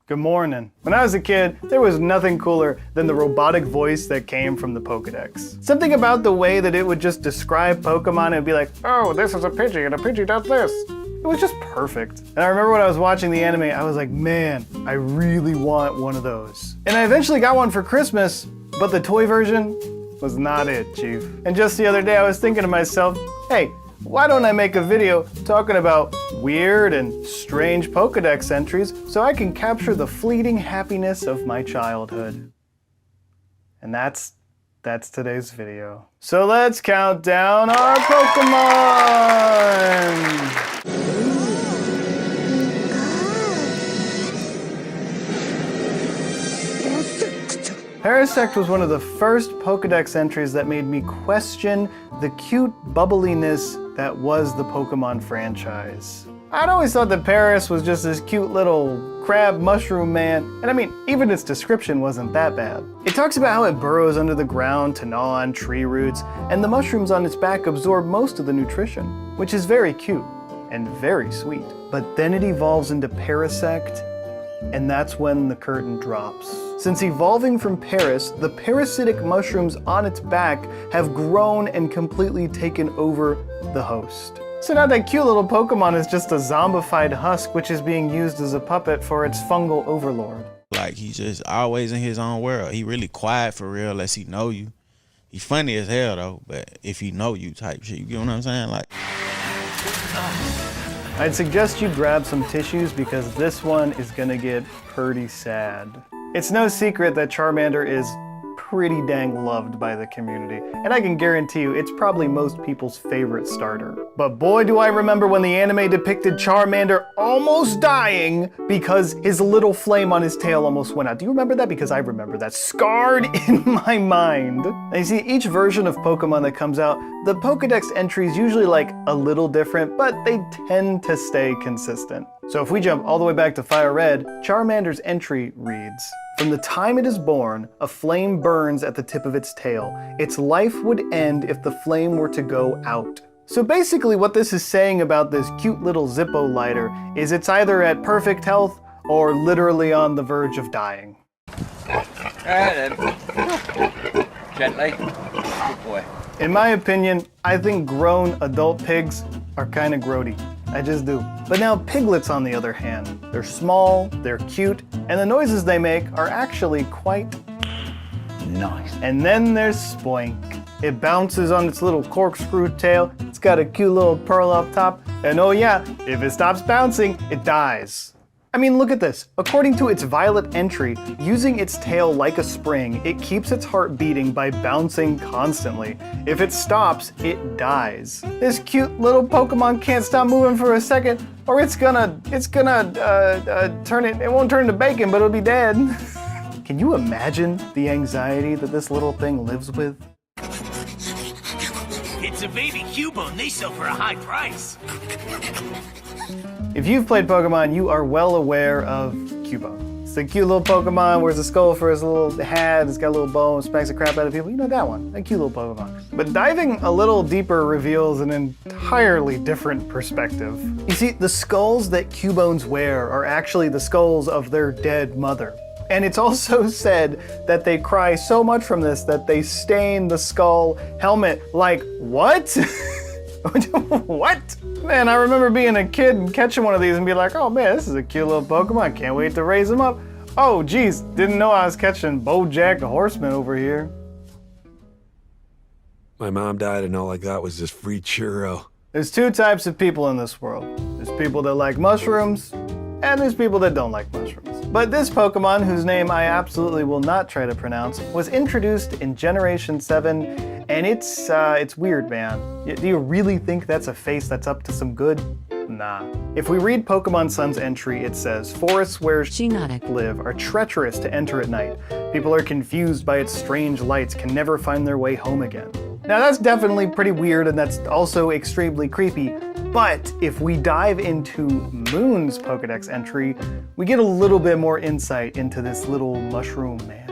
Good morning. When I was a kid, there was nothing cooler than the robotic voice that came from the Pokédex. Something about the way that it would just describe Pokemon and be like, oh, this is a Pidgey and a Pidgey does this. It was just perfect. And I remember when I was watching the anime, I was like, man, I really want one of those. And I eventually got one for Christmas, but the toy version was not it, Chief. And just the other day, I was thinking to myself, hey, why don't I make a video talking about weird and strange Pokédex entries so I can capture the fleeting happiness of my childhood? And that's today's video. So let's count down our Pokemon! Parasect was one of the first Pokédex entries that made me question the cute bubbliness that was the Pokemon franchise. I'd always thought that Paras was just this cute little crab mushroom man, and I mean, even its description wasn't that bad. It talks about how it burrows under the ground to gnaw on tree roots, and the mushrooms on its back absorb most of the nutrition, which is very cute and very sweet. But then it evolves into Parasect, and that's when the curtain drops. Since evolving from Paras, the parasitic mushrooms on its back have grown and completely taken over the host. So now that cute little Pokemon is just a zombified husk which is being used as a puppet for its fungal overlord. Like, he's just always in his own world. He really quiet for real unless he know you. He's funny as hell though, but if he know you type shit, you get what I'm saying? Like, I'd suggest you grab some tissues because this one is gonna get pretty sad. It's no secret that Charmander is pretty dang loved by the community, and I can guarantee you it's probably most people's favorite starter. But boy do I remember when the anime depicted Charmander almost dying because his little flame on his tail almost went out. Do you remember that? Because I remember that, scarred in my mind. And you see, each version of Pokemon that comes out, the Pokédex entry is usually like a little different, but they tend to stay consistent. So if we jump all the way back to Fire Red, Charmander's entry reads, from the time it is born, a flame burns at the tip of its tail. Its life would end if the flame were to go out. So basically what this is saying about this cute little Zippo lighter is it's either at perfect health or literally on the verge of dying. Alright then. Gently. Good boy. In my opinion, I think grown adult pigs are kind of grody. I just do. But now piglets, on the other hand, they're small, they're cute, and the noises they make are actually quite nice. And then there's Spoink. It bounces on its little corkscrew tail, it's got a cute little pearl up top, and oh yeah, if it stops bouncing, it dies. I mean, look at this. According to its Violet entry, using its tail like a spring, it keeps its heart beating by bouncing constantly. If it stops, it dies. This cute little Pokemon can't stop moving for a second, or it won't turn into bacon, but it'll be dead. Can you imagine the anxiety that this little thing lives with? It's a baby Cubone they sell for a high price. If you've played Pokemon, you are well aware of Cubone. It's the cute little Pokemon, wears a skull for his little hat, it's got a little bone, smacks the crap out of people. You know that one, that cute little Pokemon. But diving a little deeper reveals an entirely different perspective. You see, the skulls that Cubones wear are actually the skulls of their dead mother. And it's also said that they cry so much from this that they stain the skull helmet. Like, what? What? Man, I remember being a kid and catching one of these and be like, oh man, this is a cute little Pokemon, can't wait to raise him up. Oh geez, didn't know I was catching BoJack the Horseman over here. My mom died and all I got was this free churro. There's two types of people in this world. There's people that like mushrooms, and there's people that don't like mushrooms. But this Pokemon, whose name I absolutely will not try to pronounce, was introduced in Generation 7, and it's weird, man. Do you really think that's a face that's up to some good? Nah. If we read Pokemon Sun's entry, it says, forests where Shiinotic live are treacherous to enter at night. People are confused by its strange lights, can never find their way home again. Now that's definitely pretty weird, and that's also extremely creepy. But if we dive into Moon's Pokédex entry, we get a little bit more insight into this little mushroom man.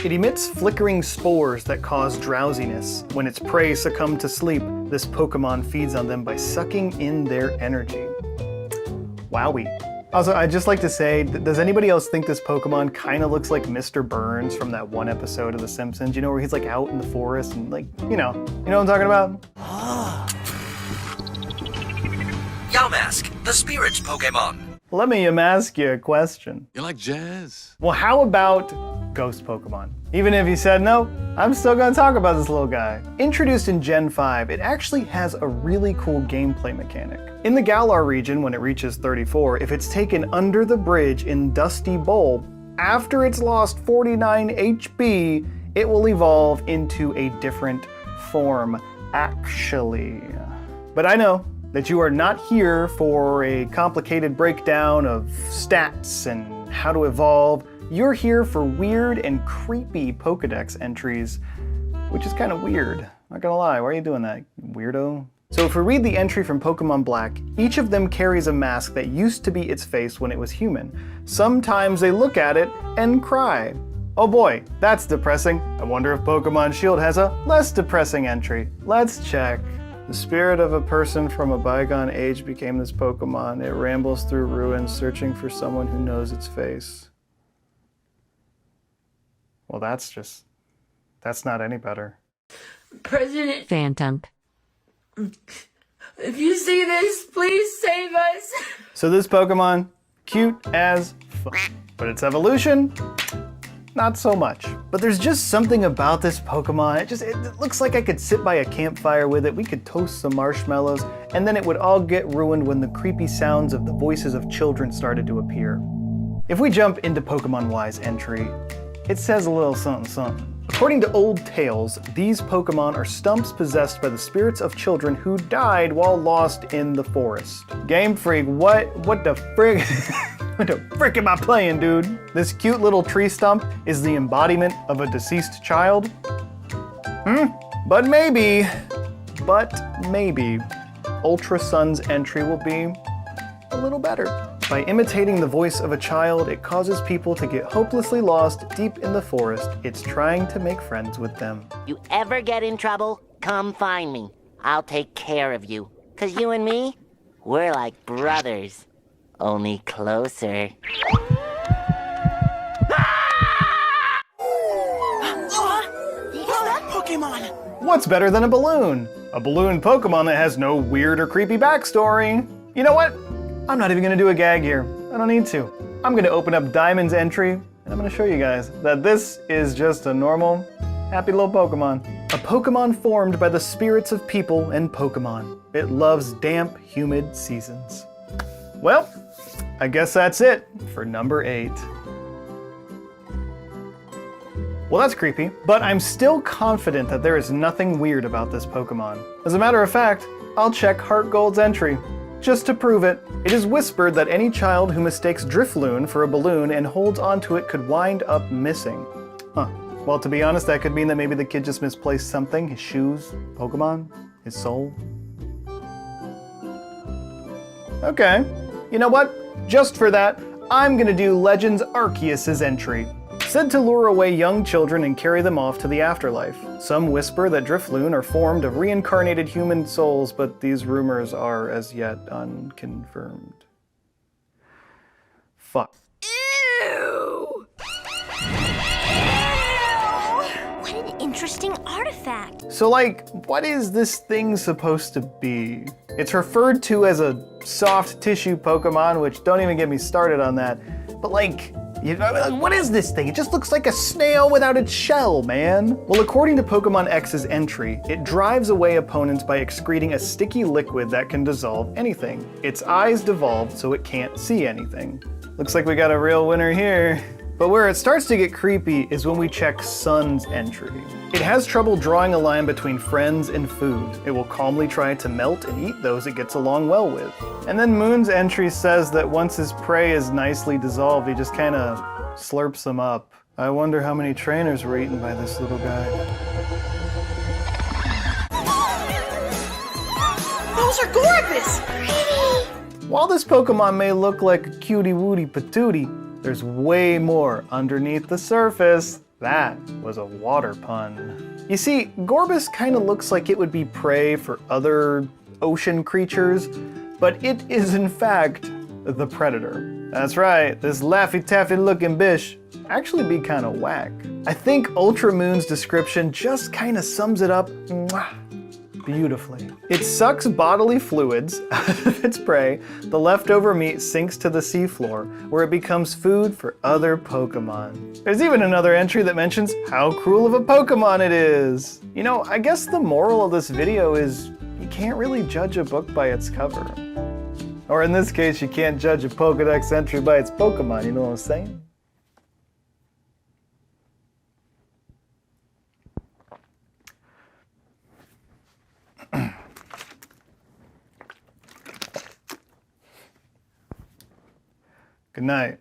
It emits flickering spores that cause drowsiness. When its prey succumb to sleep, this Pokemon feeds on them by sucking in their energy. Wowie. Also, I'd just like to say, does anybody else think this Pokemon kind of looks like Mr. Burns from that one episode of The Simpsons? You know, where he's like out in the forest and like, you know what I'm talking about? Yamask, the Spirit's Pokemon. Let me ask you a question. You like jazz? Well, how about Ghost Pokemon? Even if you said no, I'm still gonna talk about this little guy. Introduced in Gen 5, it actually has a really cool gameplay mechanic. In the Galar region, when it reaches 34, if it's taken under the bridge in Dusty Bowl, after it's lost 49 HP, it will evolve into a different form, actually. But I know that you are not here for a complicated breakdown of stats and how to evolve. You're here for weird and creepy Pokédex entries, which is kind of weird. Not gonna lie, why are you doing that, weirdo? So if we read the entry from Pokemon Black, each of them carries a mask that used to be its face when it was human. Sometimes they look at it and cry. Oh boy, that's depressing. I wonder if Pokemon Shield has a less depressing entry. Let's check. The spirit of a person from a bygone age became this Pokemon. It rambles through ruins searching for someone who knows its face. Well, that's not any better. President Phantump. If you see this, please save us. So this Pokemon, cute as fuck. But its evolution, not so much. But there's just something about this Pokemon. It looks like I could sit by a campfire with it, we could toast some marshmallows, and then it would all get ruined when the creepy sounds of the voices of children started to appear. If we jump into Pokemon Y's entry, it says a little something something. According to old tales, these Pokemon are stumps possessed by the spirits of children who died while lost in the forest. Game Freak, what the frick? What the frick am I playing, dude? This cute little tree stump is the embodiment of a deceased child? But maybe, Ultra Sun's entry will be a little better. By imitating the voice of a child, it causes people to get hopelessly lost deep in the forest. It's trying to make friends with them. You ever get in trouble, come find me. I'll take care of you. 'Cause you and me, we're like brothers, only closer. What's better than a balloon? A balloon Pokemon that has no weird or creepy backstory. You know what? I'm not even gonna do a gag here. I don't need to. I'm gonna open up Diamond's entry, and I'm gonna show you guys that this is just a normal, happy little Pokemon. A Pokemon formed by the spirits of people and Pokemon. It loves damp, humid seasons. Well, I guess that's it for number 8. Well, that's creepy, but I'm still confident that there is nothing weird about this Pokemon. As a matter of fact, I'll check Heart Gold's entry. Just to prove it, it is whispered that any child who mistakes Drifloon for a balloon and holds onto it could wind up missing. Huh. Well, to be honest, that could mean that maybe the kid just misplaced something, his shoes, Pokemon, his soul. Okay, you know what? Just for that, I'm gonna do Legends Arceus's entry. Said to lure away young children and carry them off to the afterlife. Some whisper that Drifloon are formed of reincarnated human souls, but these rumors are as yet unconfirmed. Fuck. Ew. What an interesting artifact. So like, what is this thing supposed to be? It's referred to as a soft tissue Pokemon, which don't even get me started on that. But like, what is this thing? It just looks like a snail without its shell, man. Well, according to Pokemon X's entry, it drives away opponents by excreting a sticky liquid that can dissolve anything. Its eyes devolved so it can't see anything. Looks like we got a real winner here. But where it starts to get creepy is when we check Sun's entry. It has trouble drawing a line between friends and food. It will calmly try to melt and eat those it gets along well with. And then Moon's entry says that once his prey is nicely dissolved, he just kind of slurps them up. I wonder how many trainers were eaten by this little guy. Those are Gorebyss! While this Pokemon may look like a cutie wootie patootie, there's way more underneath the surface. That was a water pun. You see, Gorebyss kind of looks like it would be prey for other ocean creatures, but it is in fact the predator. That's right, this Laffy Taffy looking bish actually be kinda whack. I think Ultra Moon's description just kinda sums it up beautifully. It sucks bodily fluids out of its prey. The leftover meat sinks to the seafloor, where it becomes food for other Pokemon. There's even another entry that mentions how cruel of a Pokemon it is. You know, I guess the moral of this video is you can't really judge a book by its cover. Or in this case, you can't judge a Pokédex entry by its Pokemon, you know what I'm saying? Good night.